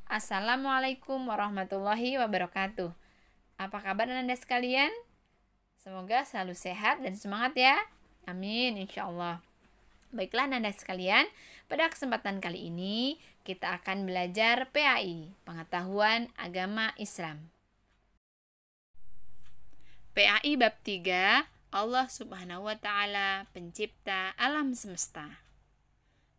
Assalamualaikum warahmatullahi wabarakatuh. Apa kabar Anda sekalian? Semoga selalu sehat dan semangat ya. Amin, insya Allah. Baiklah Anda sekalian, pada kesempatan kali ini kita akan belajar PAI, Pengetahuan Agama Islam. PAI bab 3, Allah Subhanahu wa Ta'ala, Pencipta alam semesta.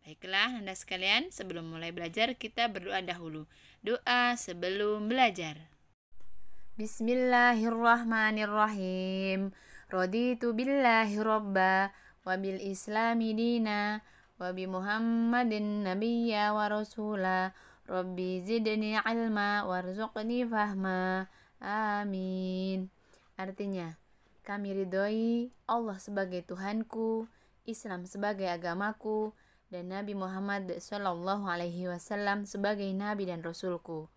Baiklah Anda sekalian, sebelum mulai belajar kita berdoa dahulu. Doa sebelum belajar. Bismillahirrahmanirrahim. Raditu billahi robba wa bil islami dina wa bi Muhammadin nabiyya wa rasula. Rabbi zidni ilma warzuqni fahma. Amin. Artinya, kami ridhoi Allah sebagai Tuhanku, Islam sebagai agamaku, dan Nabi Muhammad Shallallahu Alaihi Wasallam sebagai Nabi dan Rasulku.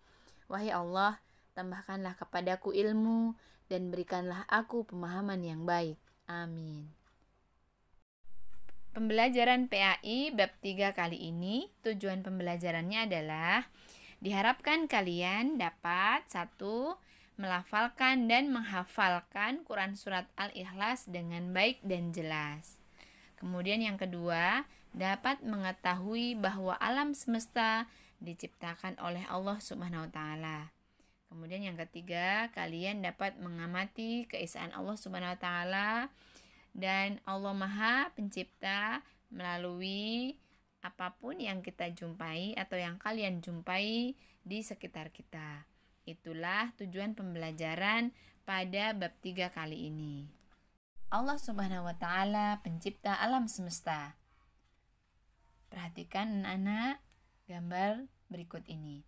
Wahai Allah, tambahkanlah kepadaku ilmu dan berikanlah aku pemahaman yang baik. Amin. Pembelajaran PAI bab 3 kali ini, tujuan pembelajarannya adalah diharapkan kalian dapat 1. Melafalkan dan menghafalkan Quran Surat Al-Ikhlas dengan baik dan jelas. Kemudian yang kedua, dapat mengetahui bahwa alam semesta diciptakan oleh Allah Subhanahu wa Ta'ala. Kemudian yang ketiga, kalian dapat mengamati keesaan Allah Subhanahu wa Ta'ala dan Allah Maha Pencipta melalui apapun yang kita jumpai atau yang kalian jumpai di sekitar kita. Itulah tujuan pembelajaran pada bab 3 kali ini. Allah Subhanahu wa Ta'ala, Pencipta alam semesta. Perhatikan anak-anak gambar berikut ini.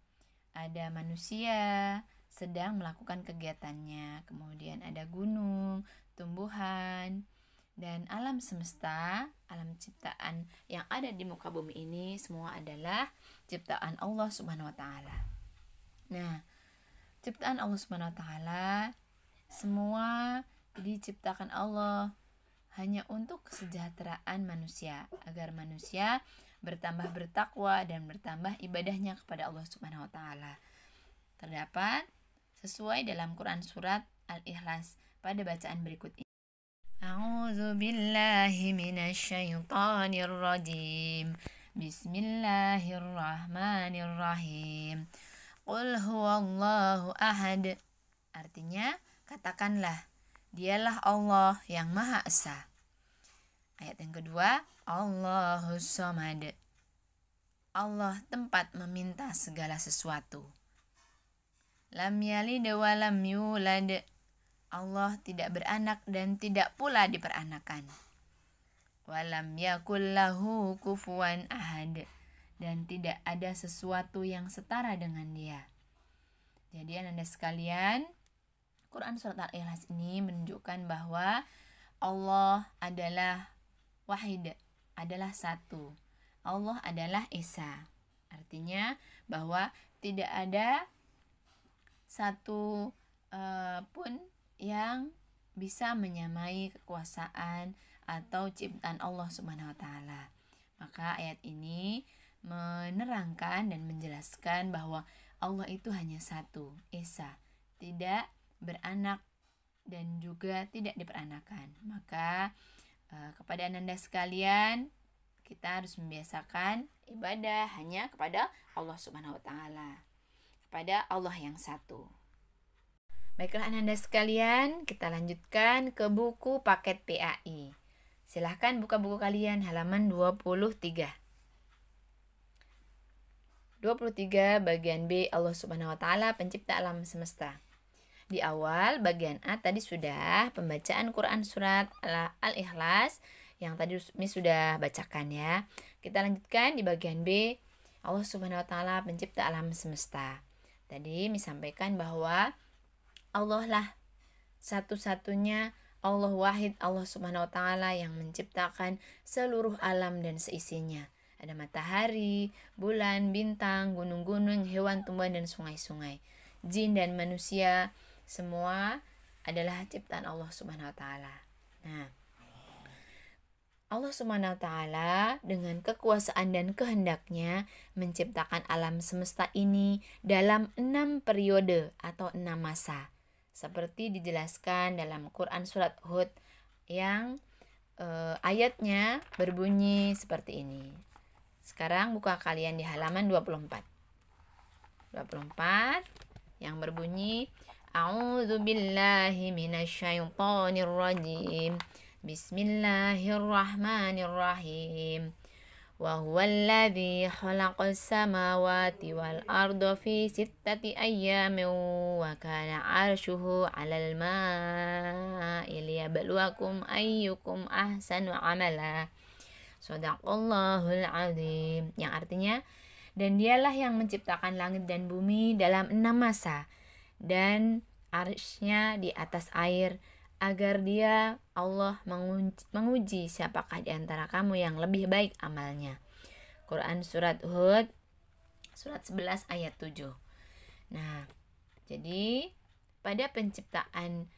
Ada manusia sedang melakukan kegiatannya, kemudian ada gunung, tumbuhan, dan alam semesta, alam ciptaan yang ada di muka bumi ini semua adalah ciptaan Allah Subhanahu wa Ta'ala. Nah, ciptaan Allah Subhanahu wa Ta'ala semua diciptakan Allah hanya untuk kesejahteraan manusia, agar manusia bertambah bertakwa dan bertambah ibadahnya kepada Allah Subhanahu wa Ta'ala. Terdapat sesuai dalam Quran Surat Al-Ikhlas pada bacaan berikut ini. A'udzu billahi minasyaitonir rajim. Bismillahirrahmanirrahim. Qul huwallahu ahad. Artinya, katakanlah, Dialah Allah yang Maha Esa. Ayat yang kedua, Allahus Samad. Allah tempat meminta segala sesuatu. Lam yalid wa lam yulad. Allah tidak beranak dan tidak pula diperanakan. Walam yakul lahu kufuwan ahad. Dan tidak ada sesuatu yang setara dengan Dia. Jadi Anda sekalian, Quran Surat Al-Ikhlas ini menunjukkan bahwa Allah adalah wahid, adalah satu. Allah adalah Esa. Artinya bahwa tidak ada satu pun yang bisa menyamai kekuasaan atau ciptaan Allah Subhanahu wa Ta'ala. Maka ayat ini menerangkan dan menjelaskan bahwa Allah itu hanya satu, Esa, tidak beranak dan juga tidak diperanakan. Maka kepada Anda sekalian, kita harus membiasakan ibadah hanya kepada Allah Subhanahu wa Ta'ala, kepada Allah yang satu. Baiklah Anda sekalian, kita lanjutkan ke buku paket PAI. Silahkan buka buku kalian halaman 23. 23 bagian B, Allah Subhanahu wa Ta'ala, Pencipta alam semesta. Di awal bagian A tadi sudah pembacaan Quran Surat Al-Ikhlas yang tadi Miss sudah bacakan ya. Kita lanjutkan di bagian B, Allah Subhanahu wa Ta'ala, Pencipta alam semesta. Tadi Miss sampaikan bahwa Allah lah satu-satunya, Allah wahid, Allah Subhanahu wa Ta'ala yang menciptakan seluruh alam dan seisinya. Ada matahari, bulan, bintang, gunung-gunung, hewan, tumbuhan, dan sungai-sungai. Jin dan manusia semua adalah ciptaan Allah Subhanahu wa Ta'ala. Nah, Allah Subhanahu wa Ta'ala dengan kekuasaan dan kehendaknya menciptakan alam semesta ini dalam 6 periode atau 6 masa. Seperti dijelaskan dalam Quran Surat Hud yang ayatnya berbunyi seperti ini. Sekarang buka kalian di halaman 24 yang berbunyi A'udzu billahi minasyaitonir rajim. Bismillahirrahmanirrahim. Wa huwallazi khalaqas samawati wal arda fi sittati ayyamin wa kana 'arshuhu 'alal ma'i liyabluwakum ayyukum ahsanu 'amala. Shadaqallahul 'azim. Yang artinya, dan dialah yang menciptakan langit dan bumi dalam 6 masa dan arsy-Nya di atas air, agar Dia Allah menguji siapakah di antara kamu yang lebih baik amalnya. Quran Surat Hud Surat 11 ayat 7. Nah, jadi pada penciptaan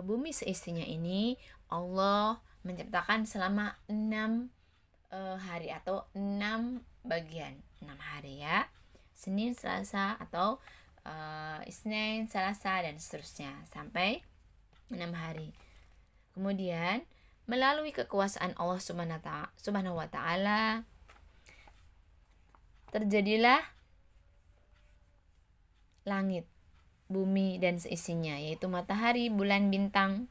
bumi seisinya ini, Allah menciptakan selama 6 hari atau 6 bagian, 6 hari ya. Senin, Selasa atau Isnin, Selasa dan seterusnya sampai 6 hari. Kemudian melalui kekuasaan Allah Subhanahu wa Ta'ala terjadilah langit, bumi dan seisinya, yaitu matahari, bulan, bintang,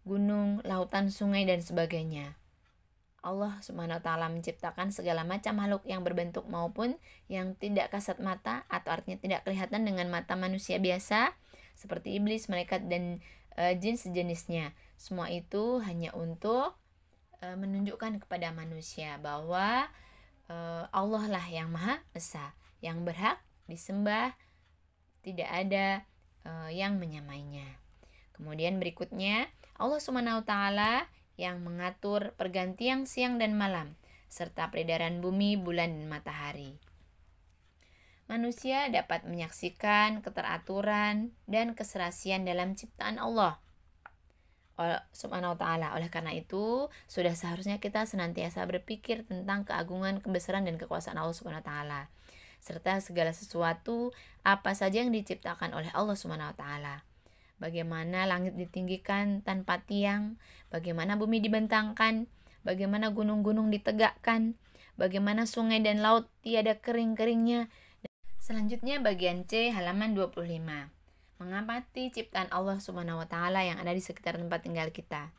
gunung, lautan, sungai dan sebagainya. Allah Subhanahu wa Ta'ala menciptakan segala macam makhluk yang berbentuk maupun yang tidak kasat mata, atau artinya tidak kelihatan dengan mata manusia biasa, seperti iblis, malaikat dan jin sejenisnya. Semua itu hanya untuk menunjukkan kepada manusia bahwa Allah lah yang Maha Esa, yang berhak disembah, tidak ada yang menyamainya. Kemudian berikutnya, Allah Subhanahu wa Ta'ala yang mengatur pergantian siang dan malam, serta peredaran bumi, bulan, dan matahari. Manusia dapat menyaksikan keteraturan dan keserasian dalam ciptaan Allah Subhanahu wa Ta'ala. Oleh karena itu, sudah seharusnya kita senantiasa berpikir tentang keagungan, kebesaran, dan kekuasaan Allah Subhanahu wa Ta'ala, serta segala sesuatu apa saja yang diciptakan oleh Allah Subhanahu wa Ta'ala. Bagaimana langit ditinggikan tanpa tiang, bagaimana bumi dibentangkan, bagaimana gunung-gunung ditegakkan, bagaimana sungai dan laut tiada kering-keringnya. Selanjutnya bagian C halaman 25. Mengamati ciptaan Allah Subhanahu wa Ta'ala yang ada di sekitar tempat tinggal kita.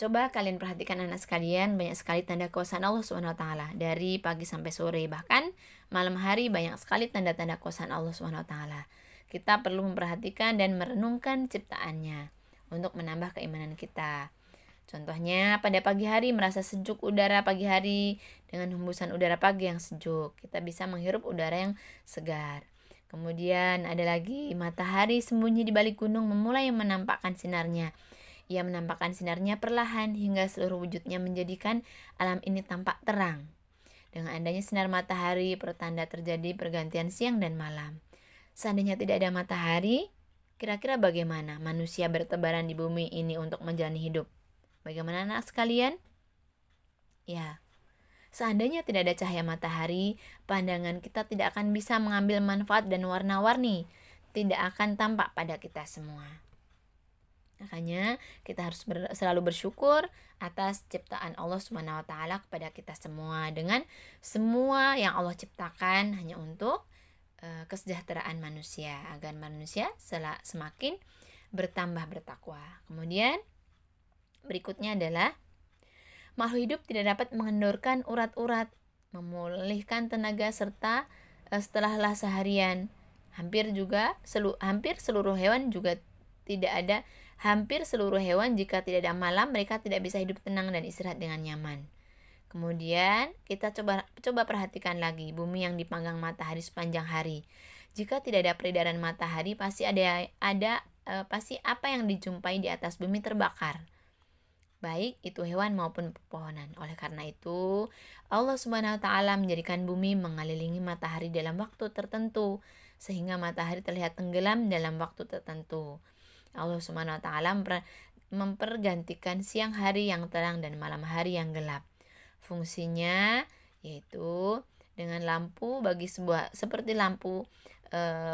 Coba kalian perhatikan anak sekalian, banyak sekali tanda kuasaan Allah Subhanahu wa Ta'ala dari pagi sampai sore, bahkan malam hari banyak sekali tanda-tanda kuasaan Allah Subhanahu wa Ta'ala. Kita perlu memperhatikan dan merenungkan ciptaannya untuk menambah keimanan kita. Contohnya, pada pagi hari merasa sejuk udara pagi hari dengan hembusan udara pagi yang sejuk. Kita bisa menghirup udara yang segar. Kemudian ada lagi matahari sembunyi di balik gunung memulai menampakkan sinarnya. Ia menampakkan sinarnya perlahan hingga seluruh wujudnya menjadikan alam ini tampak terang. Dengan adanya sinar matahari, pertanda terjadi pergantian siang dan malam. Seandainya tidak ada matahari, kira-kira bagaimana manusia bertebaran di bumi ini untuk menjalani hidup? Bagaimana anak sekalian? Ya, seandainya tidak ada cahaya matahari, pandangan kita tidak akan bisa mengambil manfaat dan warna-warni, tidak akan tampak pada kita semua. Makanya kita harus selalu bersyukur atas ciptaan Allah Subhanahu wa Ta'ala kepada kita semua, dengan semua yang Allah ciptakan hanya untuk kesejahteraan manusia, agar manusia semakin bertambah bertakwa. Kemudian berikutnya adalah makhluk hidup tidak dapat mengendorkan urat-urat, memulihkan tenaga serta setelah lelah seharian. Hampir seluruh hewan juga tidak ada. Hampir seluruh hewan jika tidak ada malam, mereka tidak bisa hidup tenang dan istirahat dengan nyaman. Kemudian kita coba perhatikan lagi bumi yang dipanggang matahari sepanjang hari. Jika tidak ada peredaran matahari, pasti apa yang dijumpai di atas bumi terbakar, baik itu hewan maupun pepohonan. Oleh karena itu, Allah Subhanahu wa Ta'ala menjadikan bumi mengelilingi matahari dalam waktu tertentu, sehingga matahari terlihat tenggelam dalam waktu tertentu. Allah Subhanahu wa Ta'ala mempergantikan siang hari yang terang dan malam hari yang gelap. Fungsinya yaitu dengan lampu seperti lampu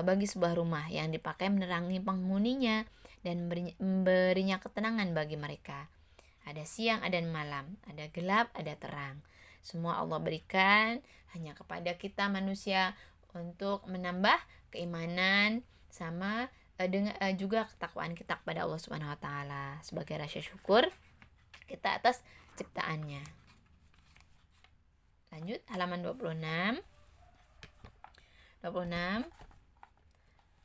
bagi sebuah rumah yang dipakai menerangi penghuninya dan memberinya ketenangan bagi mereka. Ada siang, ada malam, ada gelap, ada terang. Semua Allah berikan hanya kepada kita manusia untuk menambah keimanan sama dengan juga ketakwaan kita kepada Allah Subhanahu wa taala sebagai rasa syukur kita atas ciptaannya. Lanjut halaman 26.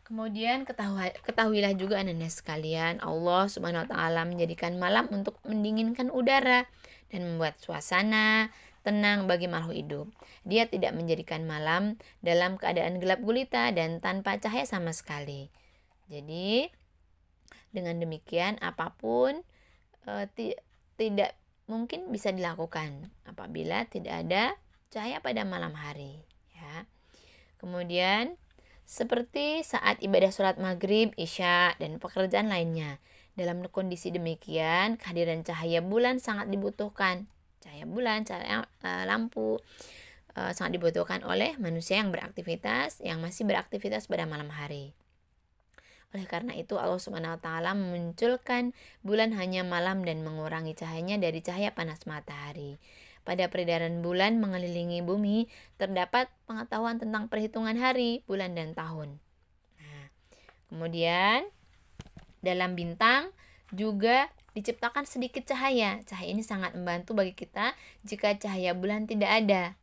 Kemudian ketahuilah juga anak-anak sekalian, Allah Subhanahu wa taala menjadikan malam untuk mendinginkan udara dan membuat suasana tenang bagi makhluk hidup. Dia tidak menjadikan malam dalam keadaan gelap gulita dan tanpa cahaya sama sekali. Jadi dengan demikian apapun tidak mungkin bisa dilakukan apabila tidak ada cahaya pada malam hari, ya. Kemudian seperti saat ibadah sholat maghrib, isya, dan pekerjaan lainnya. Dalam kondisi demikian, kehadiran cahaya bulan sangat dibutuhkan. Cahaya bulan, cahaya lampu sangat dibutuhkan oleh manusia yang masih beraktivitas pada malam hari. Oleh karena itu Allah Subhanahu wa taala memunculkan bulan hanya malam dan mengurangi cahayanya dari cahaya panas matahari. Pada peredaran bulan mengelilingi bumi terdapat pengetahuan tentang perhitungan hari, bulan, dan tahun. Nah, kemudian dalam bintang juga diciptakan sedikit cahaya. Cahaya ini sangat membantu bagi kita jika cahaya bulan tidak ada.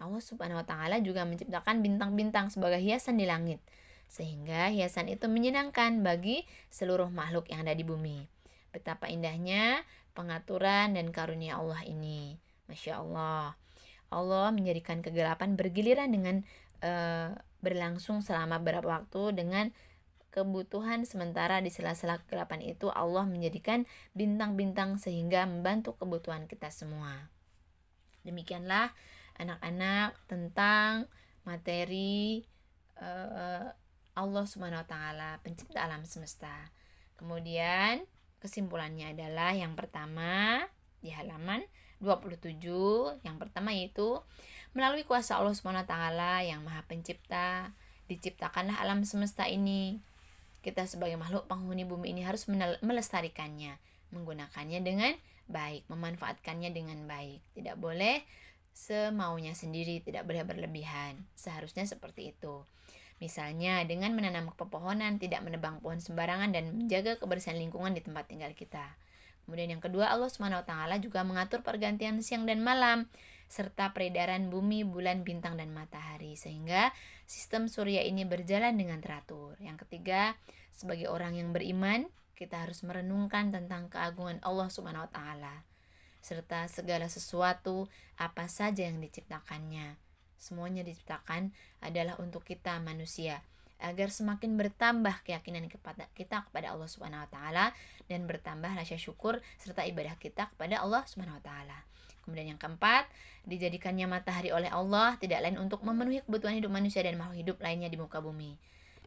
Allah Subhanahu wa taala juga menciptakan bintang-bintang sebagai hiasan di langit, sehingga hiasan itu menyenangkan bagi seluruh makhluk yang ada di bumi. Betapa indahnya pengaturan dan karunia Allah ini. Masya Allah. Allah menjadikan kegelapan bergiliran dengan berlangsung selama beberapa waktu dengan kebutuhan sementara di sela-sela kegelapan itu Allah menjadikan bintang-bintang sehingga membantu kebutuhan kita semua. Demikianlah anak-anak tentang materi Allah Subhanahu wa taala, pencipta alam semesta. Kemudian kesimpulannya adalah yang pertama di halaman 27, yang pertama yaitu melalui kuasa Allah Subhanahu wa taala yang Maha Pencipta, diciptakanlah alam semesta ini. Kita sebagai makhluk penghuni bumi ini harus melestarikannya, menggunakannya dengan baik, memanfaatkannya dengan baik. Tidak boleh semaunya sendiri, tidak boleh berlebihan. Seharusnya seperti itu. Misalnya dengan menanam pepohonan, tidak menebang pohon sembarangan dan menjaga kebersihan lingkungan di tempat tinggal kita. Kemudian yang kedua, Allah Subhanahu wa taala juga mengatur pergantian siang dan malam serta peredaran bumi, bulan, bintang, dan matahari sehingga sistem surya ini berjalan dengan teratur. Yang ketiga, sebagai orang yang beriman, kita harus merenungkan tentang keagungan Allah Subhanahu wa taala serta segala sesuatu apa saja yang diciptakannya. Semuanya diciptakan adalah untuk kita manusia, agar semakin bertambah keyakinan kita kepada Allah Subhanahu wa taala dan bertambah rasa syukur serta ibadah kita kepada Allah Subhanahu wa taala. Kemudian yang keempat, dijadikannya matahari oleh Allah tidak lain untuk memenuhi kebutuhan hidup manusia dan makhluk hidup lainnya di muka bumi.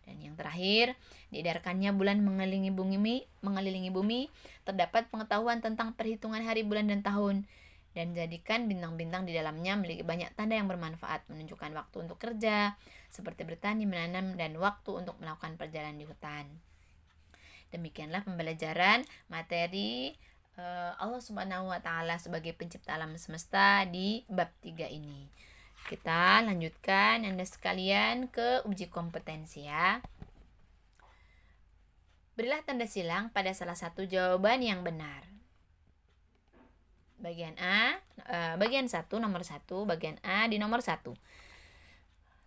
Dan yang terakhir, diedarkannya bulan mengelilingi bumi, terdapat pengetahuan tentang perhitungan hari, bulan, dan tahun. Dan jadikan bintang-bintang di dalamnya memiliki banyak tanda yang bermanfaat, menunjukkan waktu untuk kerja, seperti bertani, menanam, dan waktu untuk melakukan perjalanan di hutan. Demikianlah pembelajaran materi Allah Subhanahu wa taala sebagai pencipta alam semesta di bab 3 ini. Kita lanjutkan Anda sekalian ke uji kompetensi ya. Berilah tanda silang pada salah satu jawaban yang benar. Bagian A, bagian 1 nomor 1, bagian A di nomor 1.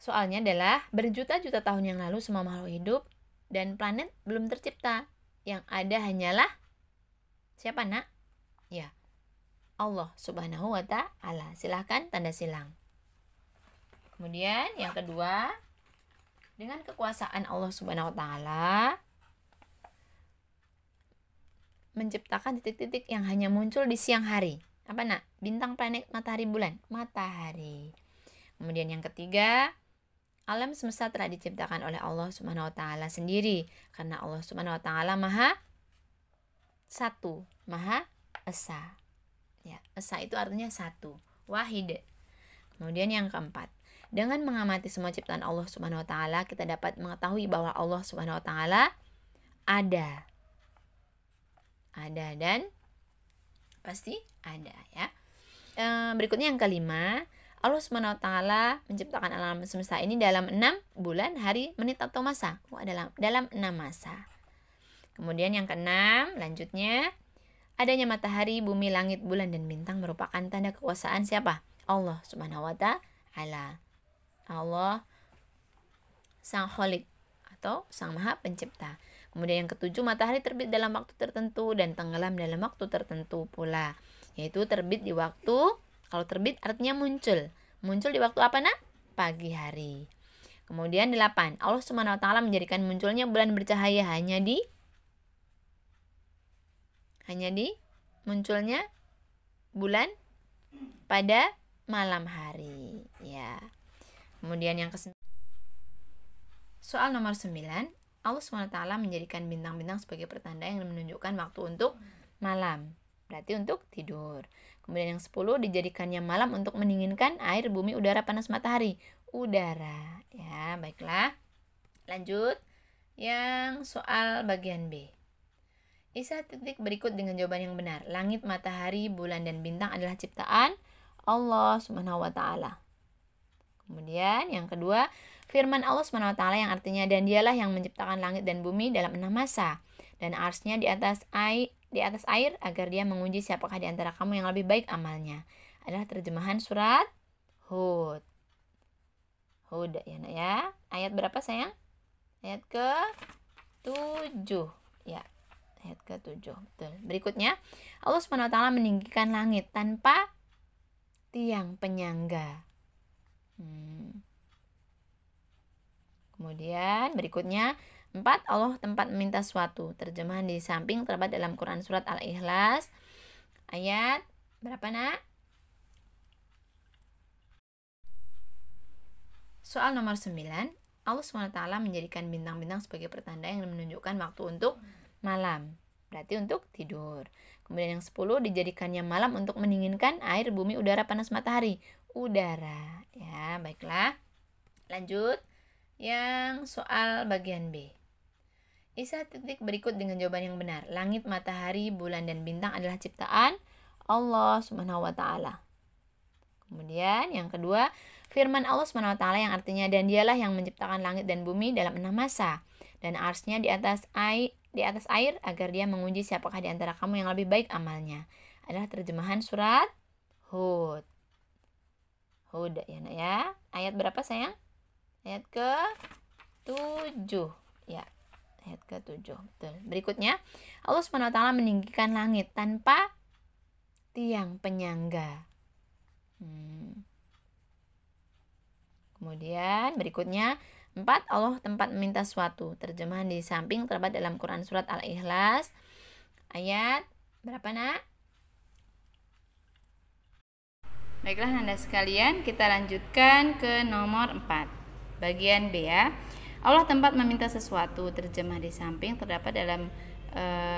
Soalnya adalah berjuta-juta tahun yang lalu semua makhluk hidup dan planet belum tercipta. Yang ada hanyalah siapa nak? Ya, Allah Subhanahu wa taala. Silahkan tanda silang. Kemudian yang kedua, dengan kekuasaan Allah Subhanahu wa taala menciptakan titik-titik yang hanya muncul di siang hari. Apa nak? Bintang, planet, matahari, bulan. Matahari. Kemudian yang ketiga, alam semesta telah diciptakan oleh Allah Subhanahu wa taala sendiri karena Allah Subhanahu wa taala Maha satu, Maha Esa. Ya, Esa itu artinya satu, wahid. Kemudian yang keempat, dengan mengamati semua ciptaan Allah Subhanahu wa taala, kita dapat mengetahui bahwa Allah Subhanahu wa taala ada. Ada dan pasti ada, ya. Berikutnya yang kelima, Allah Subhanahu wa taala menciptakan alam semesta ini dalam 6 bulan, hari, menit atau masa. Dalam 6 masa. Kemudian yang keenam, lanjutnya, adanya matahari, bumi, langit, bulan, dan bintang merupakan tanda kekuasaan siapa? Allah Subhanahu wa taala. Allah Sang Khalik atau Sang Maha Pencipta. Kemudian yang ketujuh, matahari terbit dalam waktu tertentu dan tenggelam dalam waktu tertentu pula. Yaitu terbit di waktu, kalau terbit artinya muncul. Muncul di waktu apa, Nak? Pagi hari. Kemudian 8, Allah Subhanahu wa taala menjadikan munculnya bulan bercahaya hanya di munculnya bulan pada malam hari, ya. Kemudian yang soal nomor 9, Allah SWT menjadikan bintang-bintang sebagai pertanda yang menunjukkan waktu untuk malam, berarti untuk tidur. Kemudian yang 10, dijadikannya malam untuk mendinginkan air, bumi, udara, panas, matahari. Udara, ya, baiklah. Lanjut, yang soal bagian B. Isi titik berikut dengan jawaban yang benar. Langit, matahari, bulan, dan bintang adalah ciptaan Allah Subhanahu wa taala. Kemudian yang kedua, firman Allah Subhanahu wa taala yang artinya, dan dialah yang menciptakan langit dan bumi dalam 6 masa, dan arsy-Nya di atas air agar dia menguji siapakah di antara kamu yang lebih baik amalnya. Adalah terjemahan surat Hud. Hud, ya, Nak, ya. Ayat berapa, sayang? Ayat ke-7. Ya, ayat ke-7. Betul. Berikutnya, Allah Subhanahu wa taala meninggikan langit tanpa tiang penyangga. Kemudian berikutnya 4, Allah tempat meminta suatu. Terjemahan di samping terdapat dalam Quran surat Al-Ikhlas ayat berapa, Nak? Soal nomor 9, Allah SWT menjadikan bintang-bintang sebagai pertanda yang menunjukkan waktu untuk malam, berarti untuk tidur. Kemudian yang 10, dijadikannya malam untuk mendinginkan air, bumi, udara, panas, matahari. Udara, ya, baiklah. Lanjut, yang soal bagian B. Isi titik berikut dengan jawaban yang benar. Langit, matahari, bulan, dan bintang adalah ciptaan Allah Subhanahu wa taala. Kemudian yang kedua, firman Allah Subhanahu wa taala yang artinya, dan dialah yang menciptakan langit dan bumi dalam 6 masa, dan arsy-Nya di atas air agar dia menguji siapakah di antara kamu yang lebih baik amalnya. Adalah terjemahan surat Hud. Hud, ya, Nak, ya. Ayat berapa, sayang? Ayat ke-7. Ya, ayat ke-7. Betul. Berikutnya, Allah Subhanahu wa taala meninggikan langit tanpa tiang penyangga. Kemudian berikutnya 4, Allah tempat meminta suatu. Terjemahan di samping terdapat dalam Quran surat Al-Ikhlas ayat berapa, Nak? Baiklah, Nanda sekalian, kita lanjutkan ke nomor 4. Bagian B, ya. Allah tempat meminta sesuatu. Terjemah di samping terdapat dalam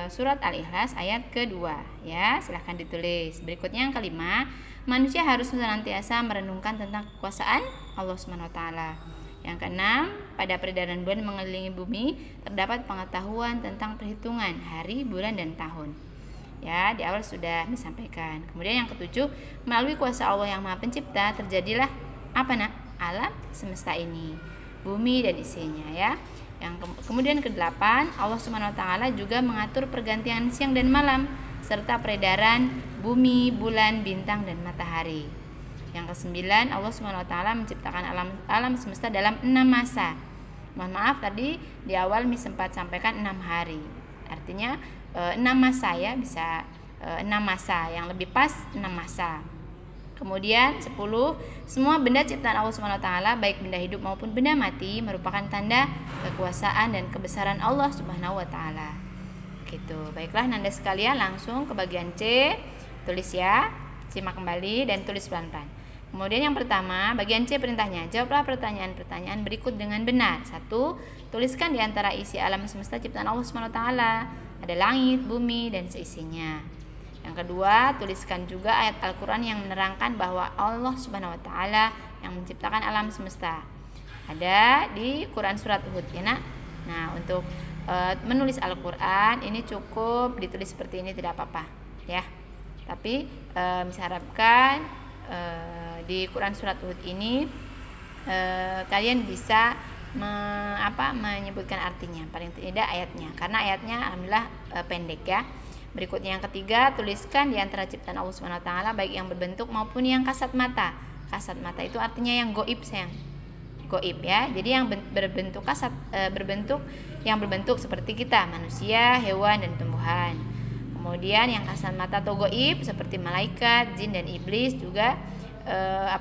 surat Al-Ikhlas ayat kedua, ya. Silahkan ditulis. Berikutnya yang kelima, manusia harus senantiasa merenungkan tentang kekuasaan Allah Subhanahu wa taala. Yang keenam, pada peredaran bulan mengelilingi bumi terdapat pengetahuan tentang perhitungan hari, bulan, dan tahun. Ya, di awal sudah disampaikan. Kemudian yang ketujuh, melalui kuasa Allah yang Maha Pencipta terjadilah apa, Nak? Alam semesta ini, bumi dan isinya, ya. Kemudian ke-8, Allah Subhanahu wa taala juga mengatur pergantian siang dan malam serta peredaran bumi, bulan, bintang, dan matahari. Yang ke-9, Allah Subhanahu wa taala menciptakan alam semesta dalam 6 masa. Mohon maaf tadi di awal sempat sampaikan 6 hari. Artinya 6 masa, ya, bisa 6 masa, yang lebih pas 6 masa. Kemudian 10, semua benda ciptaan Allah Subhanahu wa taala, baik benda hidup maupun benda mati, merupakan tanda kekuasaan dan kebesaran Allah Subhanahu wa taala. Gitu. Baiklah, Nanda sekalian, langsung ke bagian C. Tulis, ya. Simak kembali dan tulis pelan-pelan. Kemudian yang pertama, bagian C perintahnya. Jawablah pertanyaan-pertanyaan berikut dengan benar. 1. Tuliskan di antara isi alam semesta ciptaan Allah Subhanahu wa taala. Ada langit, bumi, dan seisinya. Yang kedua, tuliskan juga ayat Al-Quran yang menerangkan bahwa Allah Subhanahu wa Ta'ala yang menciptakan alam semesta. Ada di Quran surat Hud ya nak. Nah, untuk menulis Al-Quran ini cukup ditulis seperti ini, tidak apa-apa ya. Tapi saya harapkan di Quran surat Hud ini kalian bisa menyebutkan artinya, paling tidak ayatnya, karena ayatnya alhamdulillah pendek ya. Berikutnya yang ketiga, tuliskan di antara ciptaan Allah Subhanahu wa Ta'ala baik yang berbentuk maupun yang kasat mata. Kasat mata itu artinya yang goib sayang, goib ya. Jadi yang berbentuk kasat yang berbentuk seperti kita, manusia, hewan, dan tumbuhan. Kemudian yang kasat mata atau goib seperti malaikat, jin, dan iblis, juga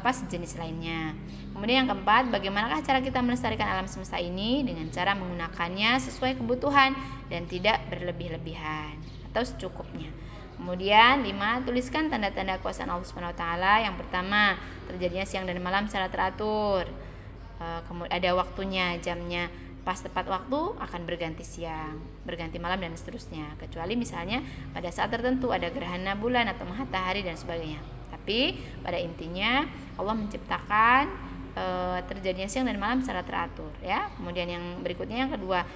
sejenis lainnya. Kemudian yang keempat, bagaimanakah cara kita melestarikan alam semesta ini? Dengan cara menggunakannya sesuai kebutuhan dan tidak berlebih-lebihan atau secukupnya. Kemudian 5, tuliskan tanda-tanda kuasa Allah Subhanahu wa Ta'ala. Yang pertama, terjadinya siang dan malam secara teratur. Kemudian ada waktunya, jamnya, pas tepat waktu akan berganti siang, berganti malam, dan seterusnya. Kecuali misalnya pada saat tertentu ada gerhana bulan atau matahari dan sebagainya. Tapi pada intinya Allah menciptakan terjadinya siang dan malam secara teratur ya. Kemudian yang berikutnya, yang kedua,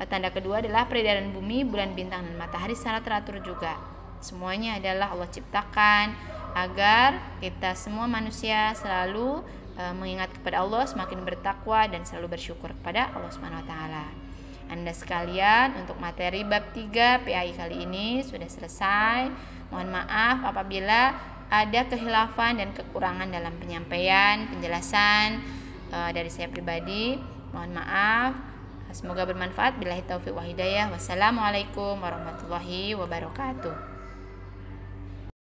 tanda kedua adalah peredaran bumi, bulan, bintang, dan matahari secara teratur juga. Semuanya adalah Allah ciptakan agar kita semua manusia selalu mengingat kepada Allah, semakin bertakwa, dan selalu bersyukur kepada Allah Subhanahu wa Ta'ala. Anda sekalian, untuk materi bab 3 PAI kali ini sudah selesai. Mohon maaf apabila ada kekhilafan dan kekurangan dalam penyampaian, penjelasan dari saya pribadi. Mohon maaf. Semoga bermanfaat. Billahi taufiq wa hidayah. Wassalamualaikum warahmatullahi wabarakatuh.